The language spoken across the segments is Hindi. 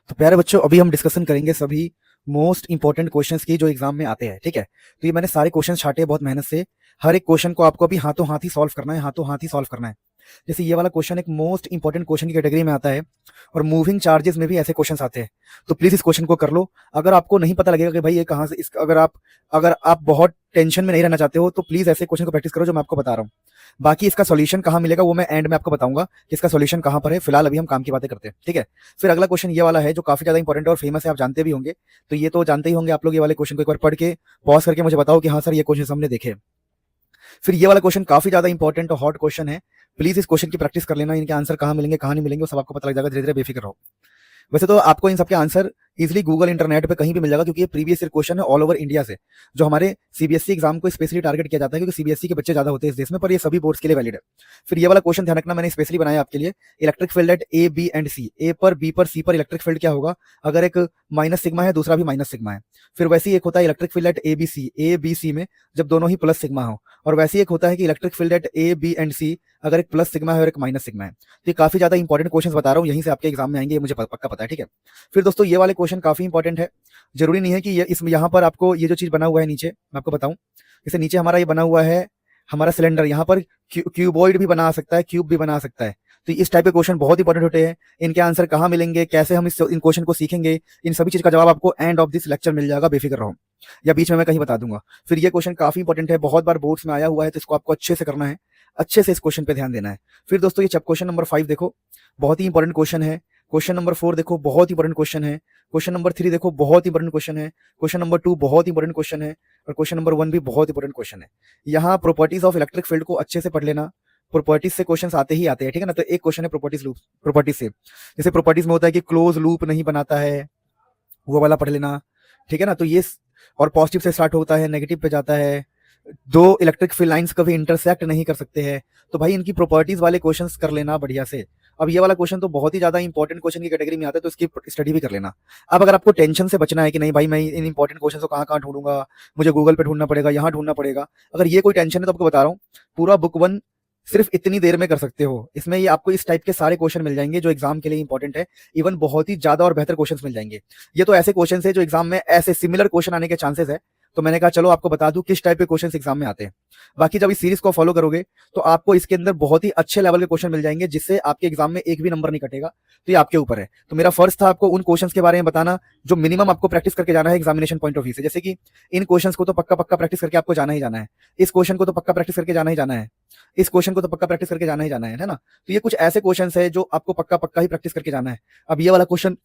तो प्यारे बच्चों, अभी हम डिस्कशन करेंगे सभी मोस्ट इंपॉर्टेंट क्वेश्चंस की जो एग्जाम में आते हैं। ठीक है, तो ये मैंने सारे क्वेश्चन छाटे हैं बहुत मेहनत से। हर एक क्वेश्चन को आपको अभी हाथों हाथ ही सॉल्व करना है, हाथों हाथ ही सॉल्व करना है। जैसे ये वाला क्वेश्चन एक मोस्ट इंपॉर्टेंट क्वेश्चन की कैटेगरी में आता है, और मूविंग चार्जेस में भी ऐसे क्वेश्चन आते हैं। तो प्लीज इस क्वेश्चन को कर लो। अगर आपको नहीं पता लगेगा कि भाई ये कहाँ से अगर आप बहुत टेंशन में नहीं रहना चाहते हो, तो प्लीज ऐसे क्वेश्चन को प्रैक्टिस करो जो मैं आपको बता रहा हूँ। बाकी इसका सॉल्यूशन कहाँ मिलेगा वो मैं एंड में आपको बताऊंगा कि इसका सॉल्यूशन कहाँ पर है। फिलहाल अभी हम काम की बातें करते हैं, ठीक है। फिर अगला क्वेश्चन ये वाला है जो काफी ज्यादा इंपॉर्टेंट है और फेमस है, आप जानते भी होंगे। तो ये तो जानते ही होंगे आप लोग। ये वाले क्वेश्चन को एक बार पढ़ के पॉज करके मुझे बताओ कि हाँ सर ये क्वेश्चन हमने देखे। फिर ये वाला क्वेश्चन काफी ज्यादा इंपॉर्टेंट और हॉट क्वेश्चन है। प्लीज इस क्वेश्चन की प्रैक्टिस कर लेना। इनके आंसर कहाँ मिलेंगे कहाँ नहीं मिलेंगे वो सब आपको पता लग जाएगा धीरे धीरे, बेफिक्र रहो। वैसे तो आपको इन सबके आंसर इजीली गूगल इंटरनेट पे कहीं भी मिल जाएगा, क्योंकि ये प्रीवियस ईयर क्वेश्चन है ऑल ओवर इंडिया से, जो हमारे सीबीएसई एग्जाम को स्पेशली टारगेट किया जाता है, क्योंकि सीबीएसई के बच्चे ज्यादा होते हैं इस देश में, पर ये सभी बोर्ड्स के लिए वैलिड है। फिर ये वाला क्वेश्चन ध्यान रखना, मैंने स्पेशली बनाया आपके लिए। Electric field at A B and C, A पर बी पर सी पर इलेक्ट्रिक फील्ड क्या होगा अगर एक माइनस सिग्मा है दूसरा भी माइनस सिग्मा है। फिर वैसे ही एक होता है electric field at A B C में जब दोनों ही प्लस सिग्मा हो। और वैसे ही एक होता है कि electric field at A B and C अगर एक प्लस सिग्मा है और एक माइनस सिग्मा है। तो ये काफी ज्यादा इंपॉर्टेंट क्वेश्चन बता रहा हूँ, यहीं से आपके एग्जाम में आएंगे, ये मुझे पक्का पता है, ठीक है। फिर दोस्तों ये वाले क्वेश्चन काफी इंपॉर्टेंट है। जरूरी नहीं है कि ये इसमें यहाँ पर आपको ये जो चीज बना हुआ है नीचे, मैं आपको बताऊं। जैसे नीचे हमारा ये बना हुआ है हमारा सिलेंडर, यहाँ पर क्यूबॉइड भी बना सकता है, क्यूब भी बना सकता है। तो इस टाइप के क्वेश्चन बहुत इंपॉर्टेंट होते हैं। इनके आंसर कहाँ मिलेंगे, कैसे हम इन क्वेश्चन को सीखेंगे, इन सभी चीज का जवाब आपको एंड ऑफ दिस लेक्चर मिल जाएगा, बेफिक्र रहो, या बीच में मैं कहीं बता दूंगा। फिर ये क्वेश्चन काफी इंपॉर्टेंट है, बहुत बार बोर्ड्स में आया हुआ है, तो इसको आपको अच्छे से करना है, अच्छे से इस क्वेश्चन पे ध्यान देना है। फिर दोस्तों ये क्वेश्चन नंबर 5 देखो, बहुत ही इंपॉर्टेंट क्वेश्चन है। क्वेश्चन नंबर 4 देखो, बहुत इंपॉर्टेंट क्वेश्चन है। क्वेश्चन नंबर 3 देखो, बहुत इंपॉर्टेंट क्वेश्चन है। क्वेश्चन नंबर 2 बहुत इंपॉर्टेंट क्वेश्चन है। और क्वेश्चन नंबर 1 भी बहुत इंपॉर्टेंट क्वेश्चन है। यहाँ प्रॉपर्टीज ऑफ इलेक्ट्रिक फील्ड को अच्छे से पढ़ लेना। प्रॉपर्टीज से क्वेश्चंस आते ही आते हैं, ठीक है ना। तो एक क्वेश्चन है प्रॉपर्टीज लूप, प्रॉपर्टीज से, जैसे प्रॉपर्टीज में होता है कि क्लोज लूप नहीं बनाता है, वो वाला पढ़ लेना, ठीक है ना। तो ये और पॉजिटिव से स्टार्ट होता है नेगेटिव पे जाता है, दो इलेक्ट्रिक फील्ड लाइंस कभी इंटरसेक्ट नहीं कर सकते हैं। तो भाई इनकी प्रॉपर्टीज वाले क्वेश्चंस कर लेना बढ़िया से। अब ये वाला क्वेश्चन तो बहुत ही ज्यादा इंपॉर्टेंट क्वेश्चन की कैटेगरी में आता है, तो इसकी स्टडी भी कर लेना। अब अगर आपको टेंशन से बचना है कि नहीं भाई मैं इन इंपॉर्टेंट क्वेश्चन को कहाँ कहाँ ढूंढूंगा, मुझे गूगल पे ढूंढना पड़ेगा, यहाँ ढूंढना पड़ेगा, अगर ये कोई टेंशन है तो आपको बता रहा हूँ, पूरा बुक 1 सिर्फ इतनी देर में कर सकते हो। इसमें ये आपको इस टाइप के सारे क्वेश्चन मिल जाएंगे जो एग्जाम के लिए इंपॉर्टेंट है। इवन बहुत ही ज्यादा और बेहतर क्वेश्चंस मिल जाएंगे। ये तो ऐसे क्वेश्चन है जो एग्जाम में ऐसे सिमिलर क्वेश्चन आने के चांसेस है, तो मैंने कहा चलो आपको बता दूं किस टाइप के क्वेश्चंस एग्जाम में आते हैं। बाकी जब इस सीरीज को फॉलो करोगे तो आपको इसके अंदर बहुत ही अच्छे लेवल के क्वेश्चन मिल जाएंगे, जिससे आपके एग्जाम में एक भी नंबर नहीं कटेगा। तो ये आपके ऊपर है। तो मेरा फर्ज था आपको उन क्वेश्चंस के बारे में बताना जो मिनिमम आपको प्रैक्टिस करके जाना है एग्जामिनेशन पॉइंट ऑफ व्यू से। जैसे कि इन क्वेश्चंस को तो पक्का पक्का प्रैक्टिस करके आपको जाना ही जाना है, इस क्वेश्चन को तो पक्का प्रैक्टिस करके जाना ही जाना है, इस क्वेश्चन को तो पक्का प्रैक्टिस करके जाना ही जाना है ना। तो ये कुछ ऐसे क्वेश्चंस है जो आपको पक्का पक्का ही प्रैक्टिस करके जाना है। अब ये वाला क्वेश्चन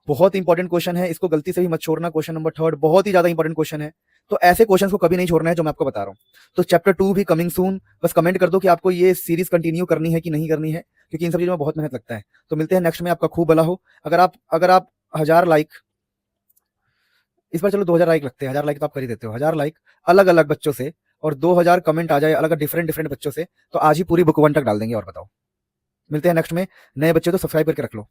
बहुत इंपॉर्टेंट क्वेश्चन है, इसको गलती से भी मत छोड़ना। क्वेश्चन नंबर 3 बहुत ही ज्यादा इंपॉर्टेंट क्वेश्चन है, तो ऐसे क्वेश्चंस को कभी नहीं छोड़ना है जो मैं आपको बता रहा हूँ। तो चैप्टर 2 भी कमिंग सून। बस कमेंट कर दो कि आपको ये सीरीज कंटिन्यू करनी है कि नहीं करनी है, क्योंकि इन सब चीजों में बहुत मेहनत लगता है। तो मिलते हैं नेक्स्ट में, आपका खूब भला हो। अगर आप 1000 लाइक, इस बार चलो 2000 लाइक लगते हैं, 1000 लाइक तो आप कर ही देते हो, 1000 लाइक अलग अलग बच्चों से और 2000 कमेंट आ जाए अलग डिफरेंट डिफरेंट बच्चों से, तो आज ही पूरी बुक 1 तक डाल देंगे। और बताओ, मिलते हैं नेक्स्ट में। नए बच्चे तो सब्सक्राइब करके रख लो।